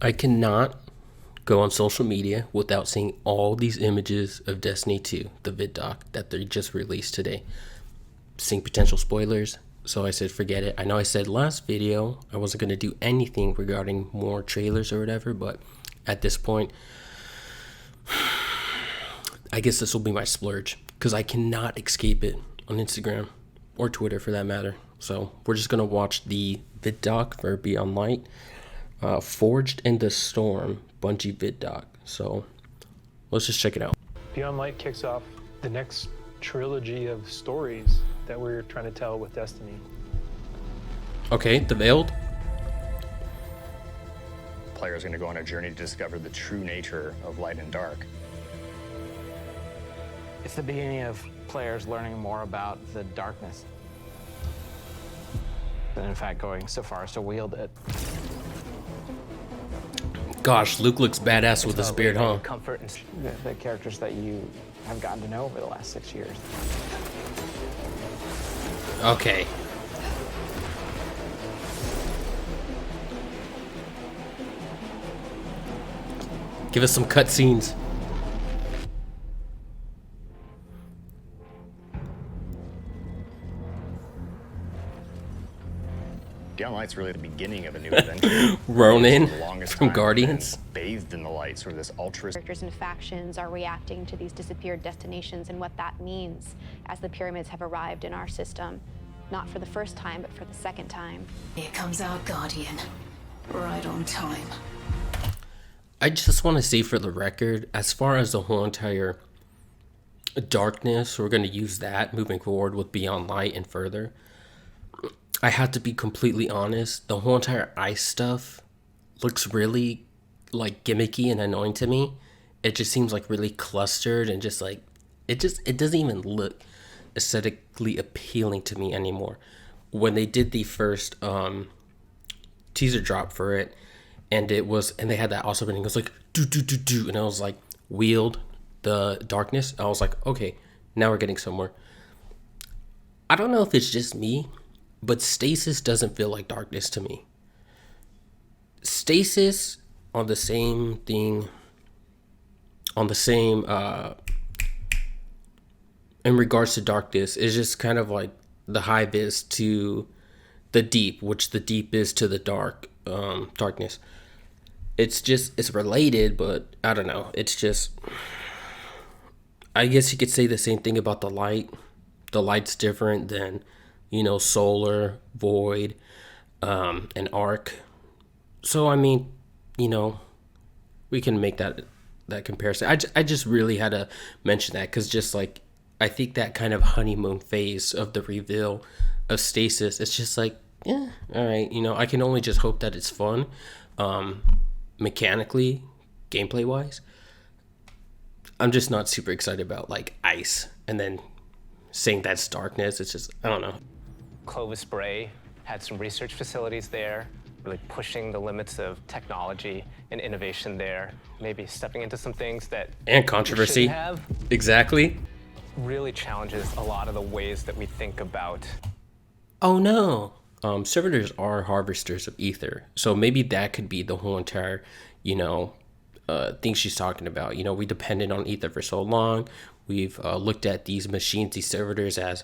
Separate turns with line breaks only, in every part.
I cannot go on social media without seeing all these images of Destiny 2, the ViDoc that they just released today. Seeing potential spoilers, so I said forget it. I know I said last video I wasn't going to do anything regarding more trailers or whatever, but at this point, I guess this will be my splurge because I cannot escape it on Instagram or Twitter for that matter. So we're just going to watch the ViDoc for Beyond Light. Forged in the Storm, Bungie ViDoc. So let's just check it out.
Beyond Light kicks off the next trilogy of stories that we're trying to tell with Destiny.
Okay, The Veiled.
Players are going to go on a journey to discover the true nature of light and dark.
It's the beginning of players learning more about the darkness. And in fact, going so far as to wield it.
Gosh, Luke looks badass with his beard, huh?
Comfort and the characters that you have gotten to know over the last 6 years.
Okay. Give us some cutscenes.
Beyond Light's really the beginning of a new adventure.
Ronin
The longest
from
time
Guardians.
been bathed in the light, sort of this altruistic.
Characters and factions are reacting to these disappeared destinations and what that means as the pyramids have arrived in our system, not for the first time, but for the second time.
Here comes our guardian. Right on time.
I just want to say for the record, as far as the whole entire darkness, we're going to use that moving forward with Beyond Light and further. I have to be completely honest, the whole entire ice stuff looks really like gimmicky and annoying to me. It just seems like really clustered and just like it doesn't even look aesthetically appealing to me anymore. When they did the first teaser drop for it, and they had that awesome ending, it was like do do do do, and I was like wield the darkness. I was like, okay, now we're getting somewhere. I don't know if it's just me, but stasis doesn't feel like darkness to me. Stasis on the same thing, on the same, in regards to darkness, is just kind of like the hive is to the deep, which the deep is to the darkness. It's related, but I don't know. It's just, I guess you could say the same thing about the light. The light's different than, solar, void, and arc. So, I mean, we can make that comparison. I just really had to mention that because just like, I think that kind of honeymoon phase of the reveal of Stasis, it's just like, yeah, all right. I can only just hope that it's fun, mechanically, gameplay wise. I'm just not super excited about like ice and then saying that's darkness. It's just, I don't know.
Clovis Bray had some research facilities there, really pushing the limits of technology and innovation there, maybe stepping into some things that
and controversy.
Have.
Exactly.
Really challenges a lot of the ways that we think about.
Oh no. Servitors are harvesters of ether. So maybe that could be the whole entire, thing she's talking about. We depended on ether for so long. We've looked at these machines, these servitors as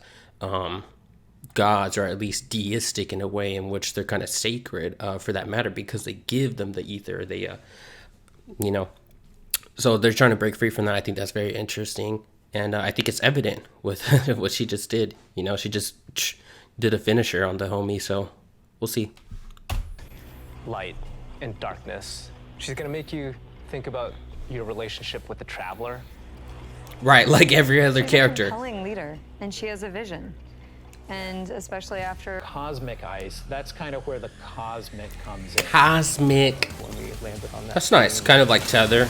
gods, or at least deistic in a way in which they're kind of sacred for that matter, because they give them the ether. They, so they're trying to break free from that. I think that's very interesting. And I think it's evident with what she just did. She just did a finisher on the homie. So we'll see.
Light and darkness. She's going to make you think about your relationship with the Traveler.
Right, like every other
She's
character.
a compelling leader, and she has a vision. And especially after
Cosmic ice, that's kind of where the cosmic comes in.
Cosmic.
When we landed on that.
That's nice. Kind of like Tether.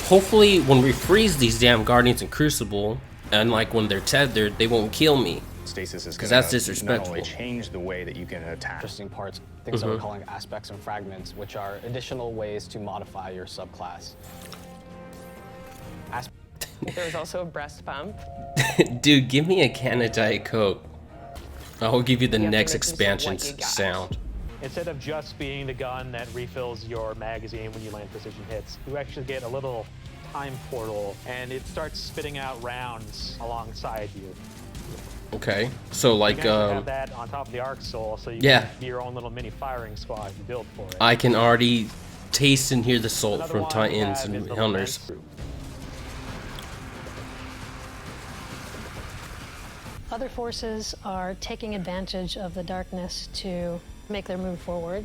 Hopefully when we freeze these damn Guardians in Crucible, and like when they're tethered, they won't kill me.
Stasis is
Because
going
that's
to not
disrespectful.
only change the way that you can attack.
Interesting parts, things that we're calling aspects and fragments, which are additional ways to modify your subclass.
There's also a breast pump.
Dude, give me a can of Diet Coke. I'll give you the
You have to
next
make use of
expansion
what you got.
sound.
Instead of just being the gun that refills your magazine when you land precision hits, you actually get a little time portal, and it starts spitting out rounds alongside you.
Okay, so like
You can actually have that on top of the arc soul, so you can be your own little mini firing squad you build for it.
I can already taste and hear the salt
Another
from
one we
Titans
have
and
is the
Helners.
Lament.
Other forces are taking advantage of the darkness to make their move forward,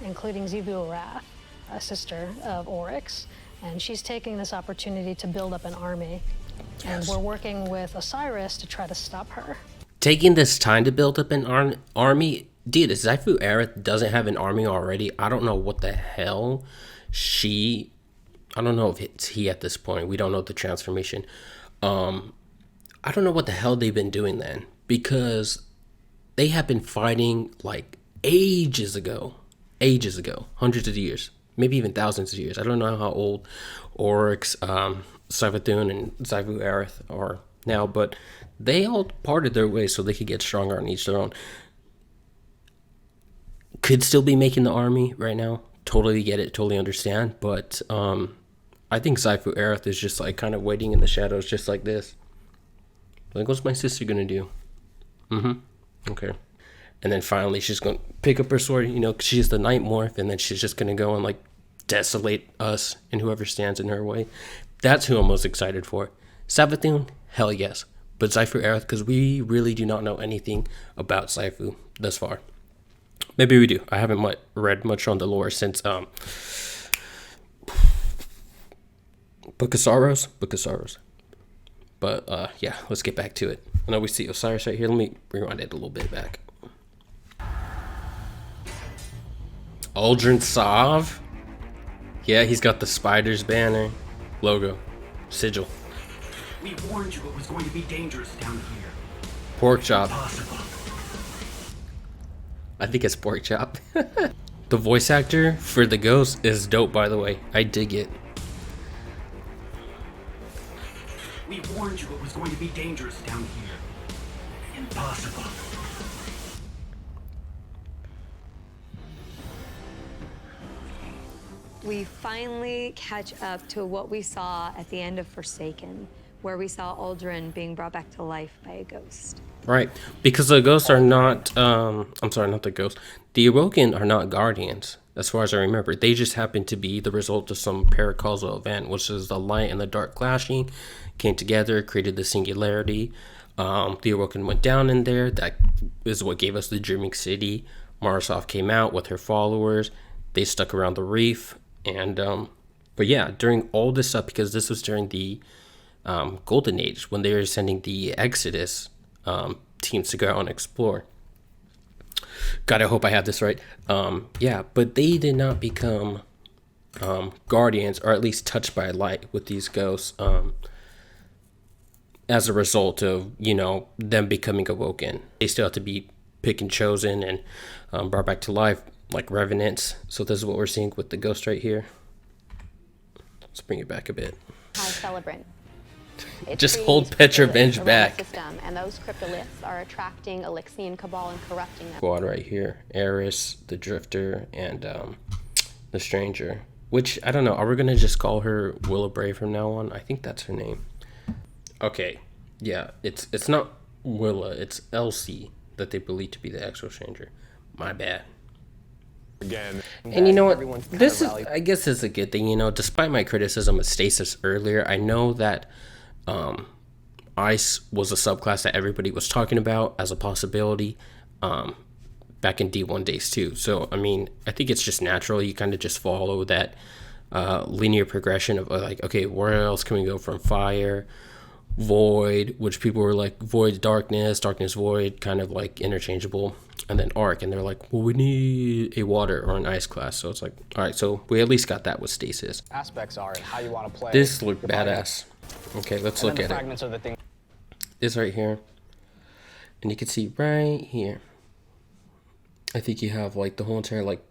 including Zivu Wrath, a sister of Oryx, and she's taking this opportunity to build up an army. And we're working with Osiris to try to stop her.
Taking this time to build up an army, dude, if Xifu Aerith doesn't have an army already, I don't know what the hell I don't know if it's he at this point. We don't know the transformation. I don't know what the hell they've been doing then, because they have been fighting like ages ago, hundreds of years, maybe even thousands of years. I don't know how old Oryx, Savathun, and Xivu Aerith are now, but they all parted their ways so they could get stronger on each their own. Could still be making the army right now. Totally get it, totally understand, but I think Xivu Aerith is just like kind of waiting in the shadows, just like this. Like, what's my sister gonna do? Okay. And then finally she's gonna pick up her sword, you know, 'cause she's the night morph, and then she's just gonna go and like desolate us and whoever stands in her way. That's who I'm most excited for. Savathun, hell yes. But Xivu Aerith, because we really do not know anything about Xivu thus far. Maybe we do. I haven't read much on the lore since Book of Sorrows. But yeah, let's get back to it. I know we see Osiris right here. Let me rewind it a little bit back. Aldrin Sav. Yeah, he's got the spider's banner, logo, sigil.
We warned you it was going to be dangerous down here.
Pork chop.
Impossible.
I think it's pork chop. The voice actor for the ghost is dope, by the way. I dig it.
We warned you it was going to be dangerous down here. Impossible.
We finally catch up to what we saw at the end of Forsaken, where we saw Aldrin being brought back to life by a ghost.
Right, because the ghosts are not, I'm sorry, not the ghosts. The Awoken are not guardians, as far as I remember. They just happen to be the result of some paracausal event, which is the light and the dark clashing, came together, created the singularity. The Awoken went down in there. That is what gave us the Dreaming City. Marsoth came out with her followers. They stuck around the reef. And, but yeah, during all this stuff, because this was during the Golden Age, when they were sending the Exodus teams to go out and explore. God, I hope I have this right. Yeah, but they did not become guardians, or at least touched by light with these ghosts, as a result of, you know, them becoming awoken. They still have to be picked and chosen and brought back to life, like revenants. So this is what we're seeing with the ghost right here. Let's bring it back a bit.
High Celebrant.
Just hold Petrovenge back.
System, and those cryptoliths are attracting Elixian Cabal and corrupting them.
Squad right here. Eris, the Drifter, and the Stranger. Which, I don't know, are we going to just call her Willow Bray from now on? I think that's her name. Okay, yeah, it's not Willa, it's Elsie that they believe to be the actual Stranger. My bad.
Again,
and you know what, this is, I guess is a good thing, you know, despite my criticism of Stasis earlier, I know that Ice was a subclass that everybody was talking about as a possibility back in D1 days too. So, I mean, I think it's just natural. You kind of just follow that linear progression of like, okay, where else can we go from fire, void, which people were like void, darkness, void, kind of like interchangeable, and then arc, and they're like, well, we need a water or an ice class. So it's like, all right, so we at least got that with Stasis.
Aspects are and how you want to play.
This looked badass. Okay, let's look at
fragments
it.
Are the thing.
This right here, and you can see right here, I think you have like the whole entire like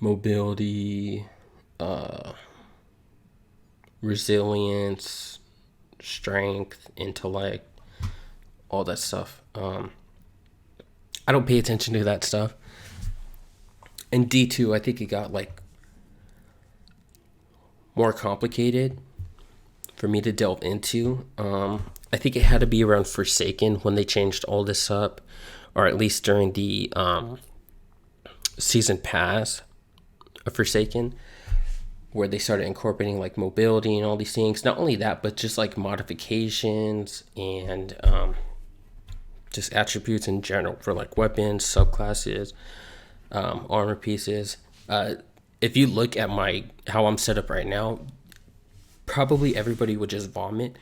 mobility, resilience, strength, intellect, all that stuff. I don't pay attention to that stuff. And D2, I think it got like more complicated for me to delve into. I think it had to be around Forsaken when they changed all this up, or at least during the season pass of Forsaken, where they started incorporating like mobility and all these things. Not only that, but just like modifications and just attributes in general for like weapons, subclasses, armor pieces. If you look at how I'm set up right now, probably everybody would just vomit,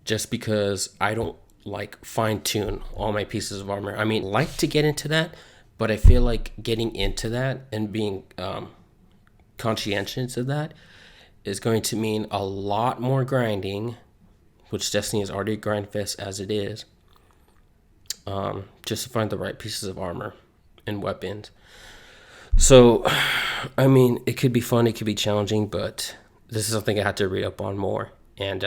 just because I don't like fine tune all my pieces of armor. I mean, like to get into that, but I feel like getting into that and being conscientious of that is going to mean a lot more grinding, which Destiny is already a grind fest as it is, just to find the right pieces of armor and weapons. So, I mean, it could be fun, it could be challenging, but this is something I have to read up on more and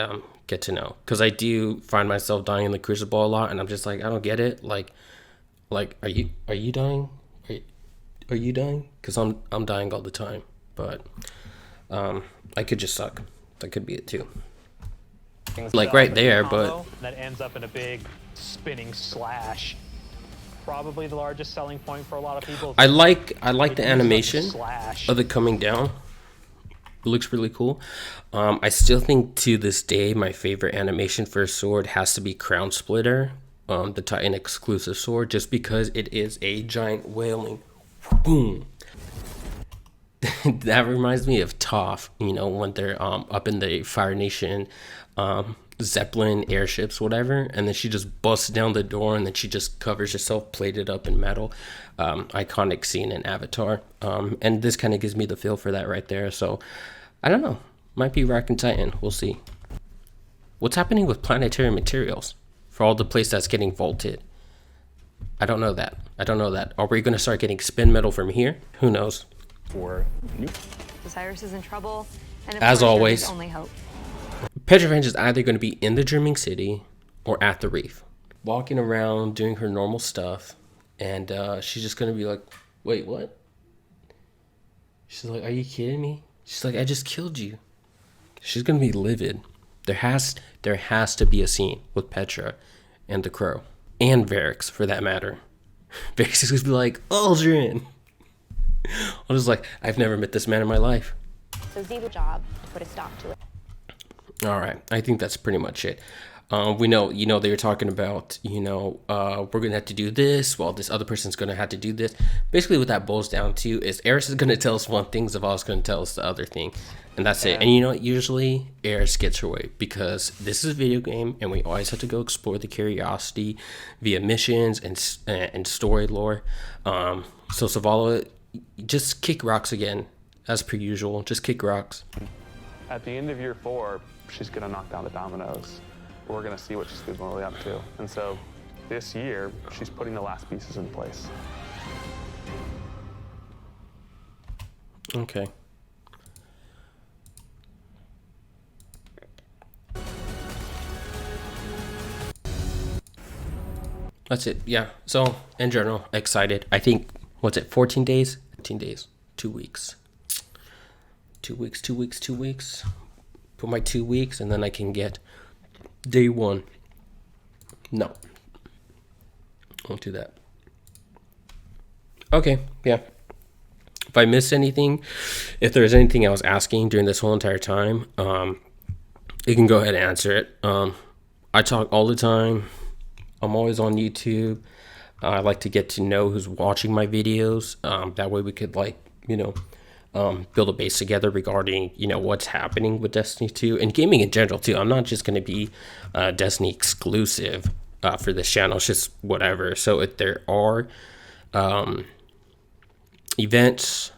get to know, because I do find myself dying in the Crucible a lot, and I'm just like, I don't get it. Like, are you dying? Are you dying? Because I'm dying all the time. But I could just suck. That could be it too. Like right there, but
that ends up in a big spinning slash. Probably the largest selling point for a lot of people.
I like the animation of it coming down. It looks really cool. I still think to this day my favorite animation for a sword has to be Crown Splitter, the Titan exclusive sword, just because it is a giant wailing boom. That reminds me of Toph, you know, when they're up in the Fire Nation Zeppelin airships, whatever, and then she just busts down the door and then she just covers herself plated up in metal. Iconic scene in Avatar. And this kind of gives me the feel for that right there. So I don't know, might be Rock and Titan, we'll see. What's happening with planetary materials for all the place that's getting vaulted? I don't know that. Are we going to start getting spin metal from here? Who knows?
For
Osiris is in trouble, and of
as
course,
always,
there's only hope.
Petrovange is either going to be in the Dreaming City or at the reef, walking around doing her normal stuff, and she's just going to be like, wait, what? She's like, are you kidding me? She's like, I just killed you. She's going to be livid. There has to be a scene with Petra and the Crow, and Varix for that matter. Varix is going to be like, Aldrin. I was like, I've never met this man in my life.
So Zeva's job to put a stop to it.
All right, I think that's pretty much it. We know, they were talking about, we're going to have to do this while this other person's going to have to do this. Basically, what that boils down to is Eris is going to tell us one thing, Zavala's going to tell us the other thing. And that's it. And usually Eris gets her way because this is a video game and we always have to go explore the curiosity via missions and story lore. So Zavala, just kick rocks again, as per usual. Just kick rocks.
At the end of year 4, she's going to knock down the dominoes. We're going to see what she's really up to. And so this year, she's putting the last pieces in place.
Okay. That's it. Yeah. So in general, excited. I think, what's it, 14 days? 14 days. 2 weeks. 2 weeks, 2 weeks, 2 weeks. Put my 2 weeks and then I can get day 1. No. Won't do that. Okay. Yeah. If I missed anything, if there's anything I was asking during this whole entire time, you can go ahead and answer it. I talk all the time. I'm always on YouTube. I like to get to know who's watching my videos. That way we could build a base together regarding, what's happening with Destiny 2 and gaming in general too. I'm not just going to be Destiny exclusive for this channel. It's just whatever. So if there are events,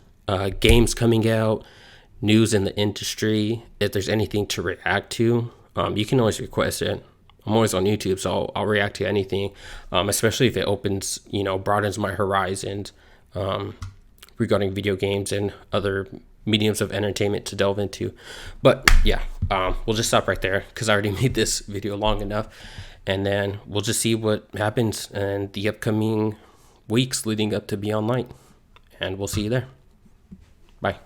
games coming out, news in the industry, if there's anything to react to, you can always request it. I'm always on YouTube, so I'll react to anything, especially if it opens, broadens my horizons regarding video games and other mediums of entertainment to delve into. But yeah, we'll just stop right there because I already made this video long enough, and then we'll just see what happens in the upcoming weeks leading up to Beyond Light. And we'll see you there. Bye.